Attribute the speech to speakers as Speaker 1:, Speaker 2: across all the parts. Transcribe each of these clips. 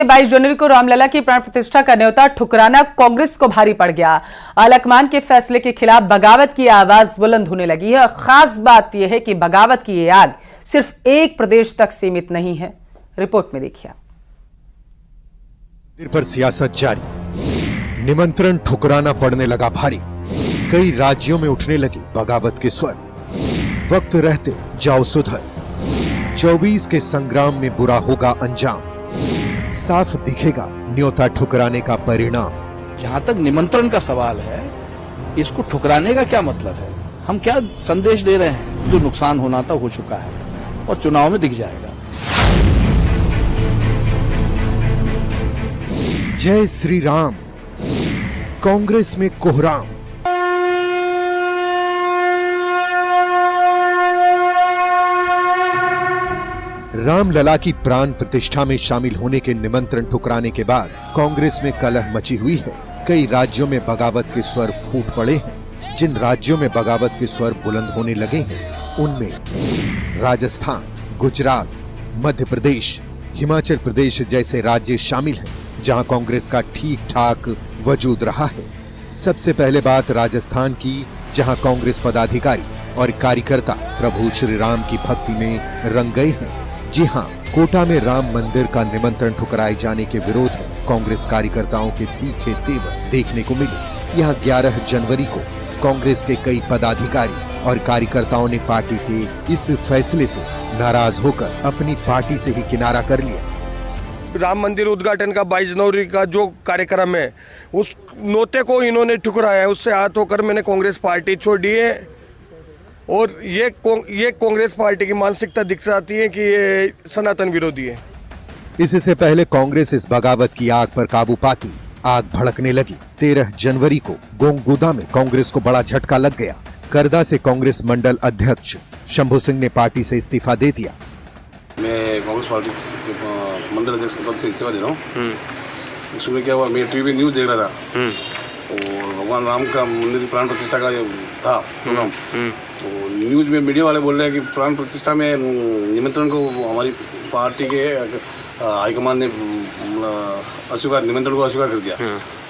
Speaker 1: 22 जनवरी को रामलला की प्राण प्रतिष्ठा का न्योता ठुकराना कांग्रेस को भारी पड़ गया। आलाकमान के फैसले के खिलाफ बगावत की आवाज बुलंद होने लगी है। खास बात यह है कि बगावत की ये आग सिर्फ एक प्रदेश तक सीमित नहीं है। रिपोर्ट में देखिए।
Speaker 2: पर सियासत जारी, निमंत्रण ठुकराना पड़ने लगा भारी। कई राज्यों में उठने लगे बगावत के स्वर। वक्त रहते जाओ सुधर, 24 के संग्राम में बुरा होगा अंजाम। साफ दिखेगा न्योता ठुकराने का परिणाम।
Speaker 3: जहां तक निमंत्रण का सवाल है, इसको ठुकराने का क्या मतलब है? हम क्या संदेश दे रहे हैं? जो नुकसान होना था हो चुका है और चुनाव में दिख जाएगा।
Speaker 2: जय श्री राम, कांग्रेस में कोहराम। रामलला की प्राण प्रतिष्ठा में शामिल होने के निमंत्रण ठुकराने के बाद कांग्रेस में कलह मची हुई है। कई राज्यों में बगावत के स्वर फूट पड़े हैं। जिन राज्यों में बगावत के स्वर बुलंद होने लगे हैं उनमें राजस्थान, गुजरात, मध्य प्रदेश, हिमाचल प्रदेश जैसे राज्य शामिल हैं, जहां कांग्रेस का ठीक ठाक वजूद रहा है। सबसे पहले बात राजस्थान की, जहां कांग्रेस पदाधिकारी और कार्यकर्ता प्रभु श्री राम की भक्ति में रंग गए हैं। जी हां, कोटा में राम मंदिर का निमंत्रण ठुकराए जाने के विरोध में कांग्रेस कार्यकर्ताओं के तीखे तेवर देखने को मिले। यहां 11 जनवरी को कांग्रेस के कई पदाधिकारी और कार्यकर्ताओं ने पार्टी के इस फैसले से नाराज होकर अपनी पार्टी से ही किनारा कर लिया।
Speaker 4: राम मंदिर उद्घाटन का 22 जनवरी का जो कार्यक्रम है, उस नोते को इन्होंने ठुकराया है। उससे हाथ होकर मैंने कांग्रेस पार्टी छोड़ दी है और ये कांग्रेस पार्टी की मानसिकता दिख जाती है कि ये सनातन विरोधी है।
Speaker 2: इससे पहले कांग्रेस इस बगावत की आग पर काबू पाती आग भड़कने लगी। 13 जनवरी को गोंगगुदा में कांग्रेस को बड़ा झटका लग गया। करदा से कांग्रेस मंडल अध्यक्ष शंभू सिंह ने पार्टी से इस्तीफा दे दिया।
Speaker 5: मैं कांग्रेस पार्टी के मंडल अध्यक्ष के पद से इस्तीफा दे रहा हूँ। उसमें क्या हुआ, मैं टीवी न्यूज देख रहा था और भगवान राम का मंदिर प्राण प्रतिष्ठा का था प्रोग्राम। तो न्यूज में मीडिया वाले बोल रहे हैं कि प्राण प्रतिष्ठा में निमंत्रण को हमारी पार्टी के हाईकमान ने निमंत्रण को अस्वीकार कर दिया।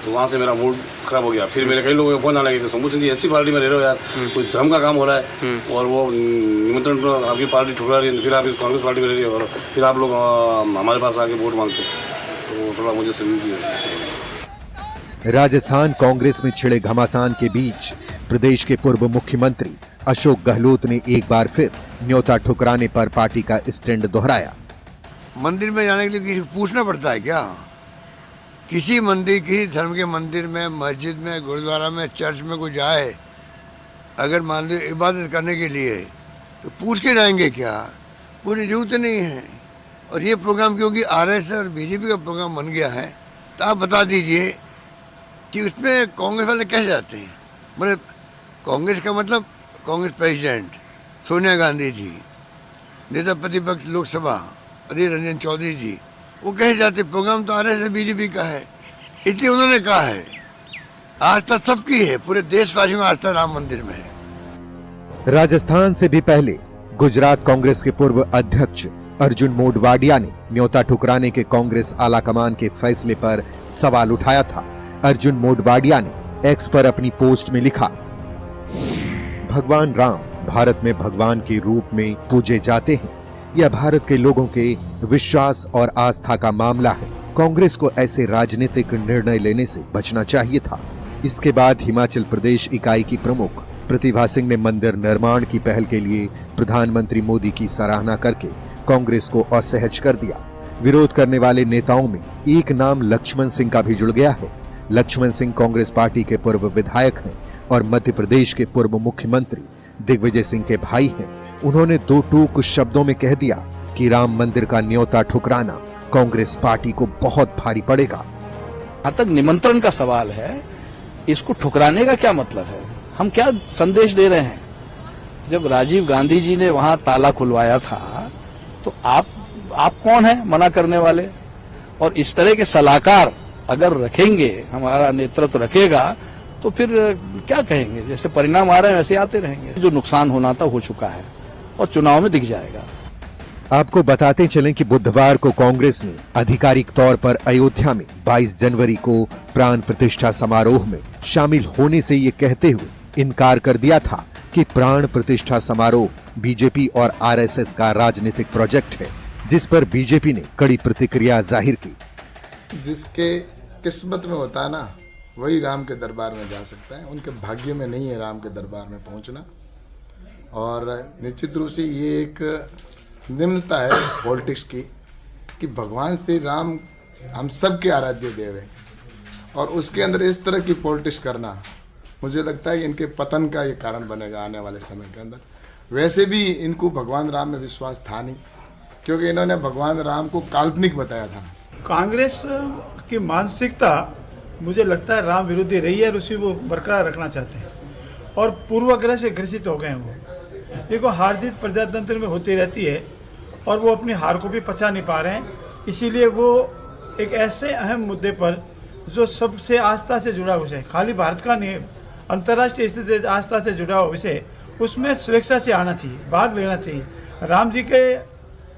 Speaker 5: तो वहाँ से मेरा मूड खराब हो गया। फिर मेरे कई लोगों को फोन आने लगे कि शंभू सिंह जी ऐसी पार्टी में रह रहे हो यार, कोई धर्म का काम हो रहा है और वो निमंत्रण को आपकी पार्टी ठुकरा रही है, फिर आप कांग्रेस पार्टी में रह रही है और फिर आप लोग हमारे पास आके वोट मांगते हो। तो थोड़ा मुझे
Speaker 2: राजस्थान कांग्रेस में छिड़े घमासान के बीच प्रदेश के पूर्व मुख्यमंत्री अशोक गहलोत ने एक बार फिर न्योता ठुकराने पर पार्टी का स्टैंड दोहराया।
Speaker 6: मंदिर में जाने के लिए किसी पूछना पड़ता है क्या? किसी मंदिर, किसी धर्म के मंदिर में, मस्जिद में, गुरुद्वारा में, चर्च में कोई जाए, अगर मान लो इबादत करने के लिए, तो पूछ के जाएंगे क्या? पूरी जरूरत नहीं है। और ये प्रोग्राम क्योंकि आरएसएस और बीजेपी का प्रोग्राम बन गया है, तो आप बता दीजिए कि उसमें कांग्रेस वाले कैसे जाते हैं? मतलब कांग्रेस का मतलब कांग्रेस प्रेसिडेंट सोनिया गांधी जी, नेता प्रतिपक्ष लोकसभा अधीर रंजन चौधरी जी, वो कैसे जाते? प्रोग्राम तो आरएसएस बीजेपी का है, इसलिए उन्होंने कहा है आस्था सबकी है, पूरे देशवासियों में आस्था राम मंदिर में है।
Speaker 2: राजस्थान से भी पहले गुजरात कांग्रेस के पूर्व अध्यक्ष अर्जुन मोडवाडिया ने न्योता ठुकराने के कांग्रेस आलाकमान के फैसले पर सवाल उठाया था। अर्जुन मोडवाडिया ने एक्स पर अपनी पोस्ट में लिखा, भगवान राम भारत में भगवान के रूप में पूजे जाते हैं। यह भारत के लोगों के विश्वास और आस्था का मामला है। कांग्रेस को ऐसे राजनीतिक निर्णय लेने से बचना चाहिए था। इसके बाद हिमाचल प्रदेश इकाई की प्रमुख प्रतिभा सिंह ने मंदिर निर्माण की पहल के लिए प्रधानमंत्री मोदी की सराहना करके कांग्रेस को असहज कर दिया। विरोध करने वाले नेताओं में एक नाम लक्ष्मण सिंह का भी जुड़ गया है। लक्ष्मण सिंह कांग्रेस पार्टी के पूर्व विधायक हैं और मध्य प्रदेश के पूर्व मुख्यमंत्री दिग्विजय सिंह के भाई हैं। उन्होंने दो टूक शब्दों में कह दिया कि राम मंदिर का न्योता ठुकराना कांग्रेस पार्टी को बहुत भारी पड़ेगा।
Speaker 3: जहां तक निमंत्रण का सवाल है, इसको ठुकराने का क्या मतलब है? हम क्या संदेश दे रहे हैं? जब राजीव गांधी जी ने वहां ताला खुलवाया था, तो आप कौन है मना करने वाले? और इस तरह के सलाहकार अगर रखेंगे, हमारा नेतृत्व रखेगा, तो फिर क्या कहेंगे? जैसे परिणाम आ रहे हैं वैसे आते रहेंगे। जो नुकसान होना था हो चुका है और चुनाव में दिख जाएगा।
Speaker 2: आपको बताते चलें कि बुधवार को कांग्रेस ने आधिकारिक तौर पर अयोध्या में 22 जनवरी को प्राण प्रतिष्ठा समारोह में शामिल होने से ये कहते हुए इनकार कर दिया था कि प्राण प्रतिष्ठा समारोह बीजेपी और आरएसएस का राजनीतिक प्रोजेक्ट है, जिस पर बीजेपी ने कड़ी प्रतिक्रिया जाहिर की।
Speaker 7: जिसके किस्मत में होता है ना, वही राम के दरबार में जा सकता है। उनके भाग्य में नहीं है राम के दरबार में पहुंचना। और निश्चित रूप से ये एक निम्नता है पॉलिटिक्स की कि भगवान श्री राम हम सब के आराध्य देव हैं, और उसके अंदर इस तरह की पॉलिटिक्स करना मुझे लगता है कि इनके पतन का ये कारण बनेगा आने वाले समय के अंदर। वैसे भी इनको भगवान राम में विश्वास था नहीं, क्योंकि इन्होंने भगवान राम को काल्पनिक बताया था।
Speaker 8: कांग्रेस की मानसिकता मुझे लगता है राम विरोधी रही है और उसी वो बरकरार रखना चाहते हैं, और पूर्वाग्रह से ग्रसित हो गए हैं वो। देखो, हार जीत प्रजातंत्र में होती रहती है और वो अपनी हार को भी पचा नहीं पा रहे हैं। इसीलिए वो एक ऐसे अहम मुद्दे पर जो सबसे आस्था से जुड़ा विषय, खाली भारत का नहीं, अंतर्राष्ट्रीय स्थिति आस्था से जुड़ा हुआ विषय, उसमें स्वेच्छा से आना चाहिए, भाग लेना चाहिए। राम जी के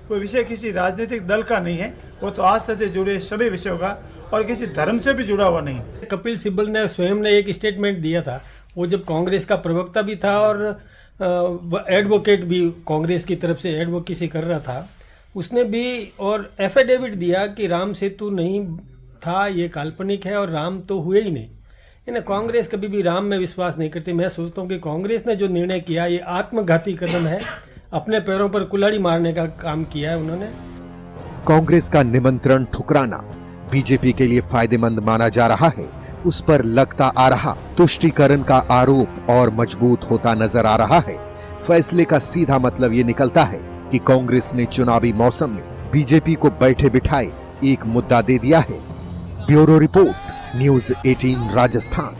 Speaker 8: कोई विषय किसी राजनीतिक दल का नहीं है, वो तो आस्था से जुड़े सभी विषयों का और किसी धर्म से भी जुड़ा हुआ नहीं।
Speaker 9: कपिल सिब्बल ने स्वयं ने एक स्टेटमेंट दिया था, वो जब कांग्रेस का प्रवक्ता भी था और एडवोकेट भी कांग्रेस की तरफ से एडवोकेसी कर रहा था, उसने भी और एफिडेविट दिया कि राम सेतु नहीं था, ये काल्पनिक है और राम तो हुए ही नहीं। इन्हें कांग्रेस कभी भी राम में विश्वास नहीं करती। मैं सोचता हूँ कि कांग्रेस ने जो निर्णय किया ये आत्मघाती कदम है, अपने पैरों पर कुल्हाड़ी मारने का काम किया है उन्होंने।
Speaker 2: कांग्रेस का निमंत्रण ठुकराना बीजेपी के लिए फायदेमंद माना जा रहा है, उस पर लगता आ रहा तुष्टीकरण का आरोप और मजबूत होता नजर आ रहा है। फैसले का सीधा मतलब ये निकलता है कि कांग्रेस ने चुनावी मौसम में बीजेपी को बैठे बिठाए एक मुद्दा दे दिया है। Bureau report, news 18 Rajasthan.